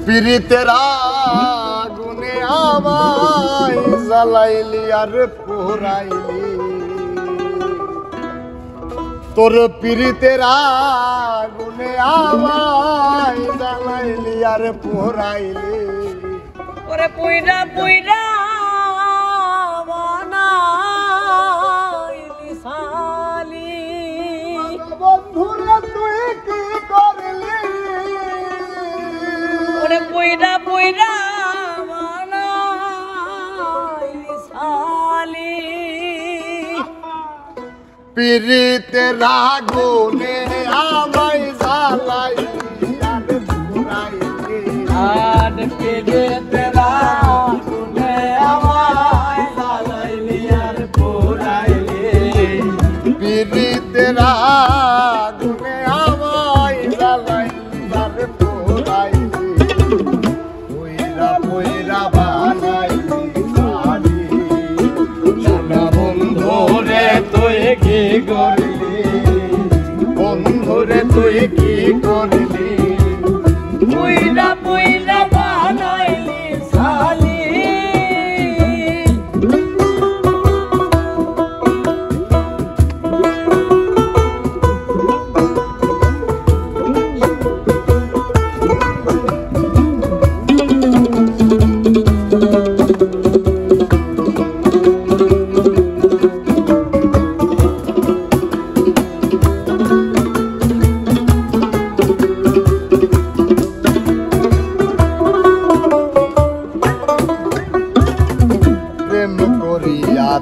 পীড়িতের আগুনে আমায় জ্বালাইলি আর পোড়াইলি তোর পীড়িতের আগুনে আমায় জ্বালাইলি আর পোড়াইলি ওরে পুইরা পুইরা বানাইলি সালি বন্ধুরা তুই কি করলি ওরে পুইরা পুইরা বানাইলি সালি পীড়িতের আগুনে আমায় জ্বালাইলি আর পোড়াইলি আর পীড়িতের আগুনে আমায় জ্বালাইলি আর পোড়াইলি পীড়িতের আগুনে আমায় জ্বালাইলি আর পোড়াইলি পয়রা পয়রা বানাইলি সালি সোনা বন্ধুরে তুই কি করলি বন্ধুরে তুই কি করলি পুইরা পুইরা বানাইলি সালি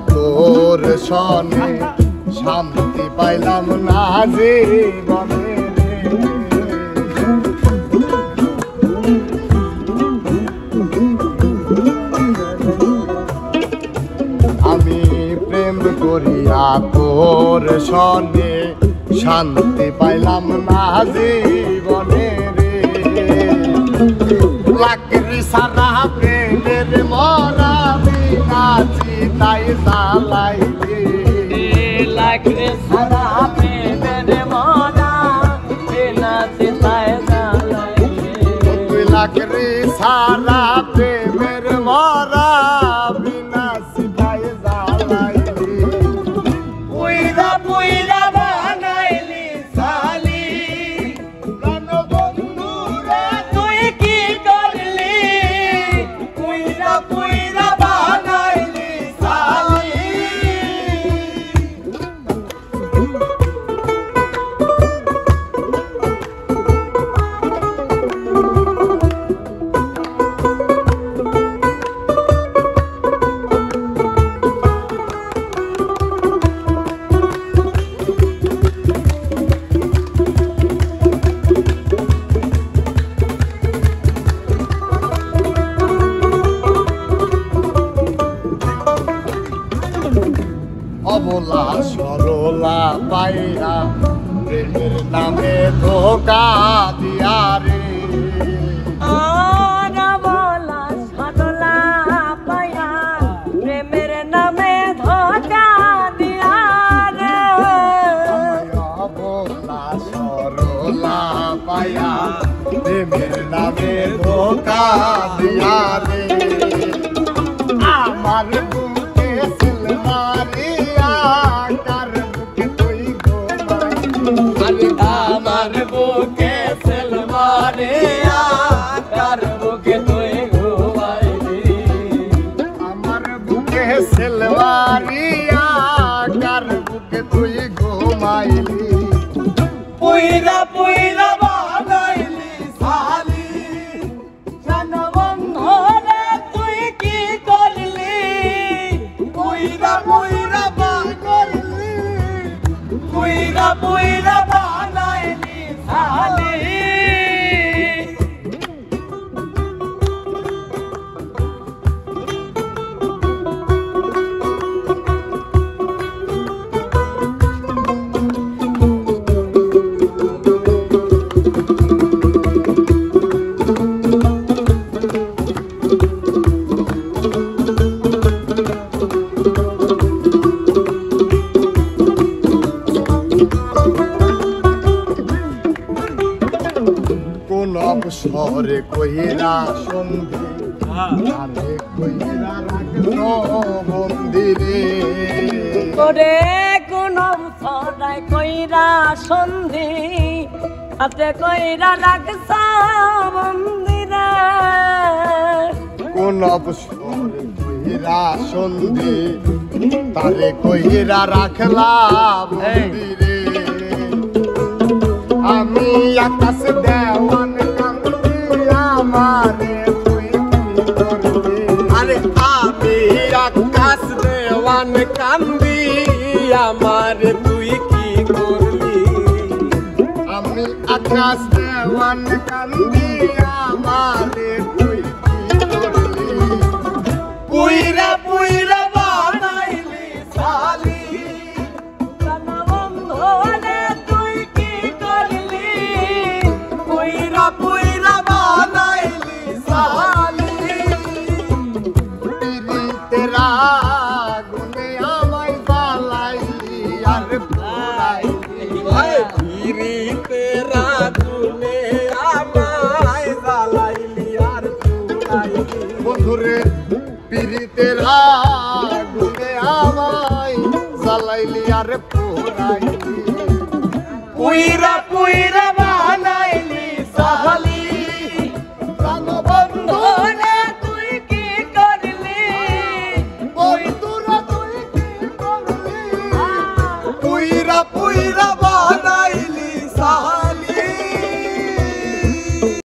তোর সনে শান্তি পাইলাম না জীবনে আমি প্রেম করিয়া তোর সনে শান্তি পাইলাম না জীবনে রে লাকড়ি সারা প্রেমের মরা বিনাচি তাই জ্বালাইলি লাকড়ি সারা প্রেমের মরা বিনাচি তাই জ্বালাইলি তুই লাকড়ি সারা প্রেমের মরা বিনাচি তাই জ্বালাইলি পুইরা পুইরা বানাইলি সালি প্রাণবন্ধুরে তুই কি করলি পুইরা পুইরা বানাইলি সালি অবলা সরলা পাইয়া প্রেমের নামে ধোকা দিয়া রে আনা বলা সাদলা পায়া প্রেমের নামে ধোকা দিয়া রে অবলা সরলা পাইয়া প্রেমের নামে ধোকা দিয়া রে আমার বুকে সিল মারিয়া কার বুকে তুই ঘুমাইলি আমার বুকে সেলমারে কার বুকে তুই ঘুমাইলি আমার বুকে সিল মারিয়া কার বুকে তুই ঘুমাইলি পুইরা পুইরা বানাইলি সালি জান বন্ধরে কোন অবসরে কইরা সন্ধি আরে কইরা রাখলো বন্দিরে করে কোন সদাই কইরা সন্ধি হাতে কইরা রাখছ মন্দিরে কোন অবসরে কইরা সন্ধি তারে কইরা রাখলা বন্দিরে আমি আকাশ দেওয়ান কান্দি আমারে তুই কি করবি আরে আমি আকাশ দেওয়ান কান্দি আমার তুই কি করলি আমি আকাশ দেওয়ান কান্দি আমারে তুই কি করবি পুইরা পুইরা বানাইলি সালি বন্ধরে তুই কি করলি পুইরা পুইরা বানাইলি সালি তেরা গুনে আমায় বালাইলি আর পুরাইলি ফিরি তেরা তুনে আমায় জ্বালাইলি আর পুরাইলি বন্ধুরে পিরিতের গুনে আমায় জ্বালাইলি আর পুরাইলি পুইরা পুইরা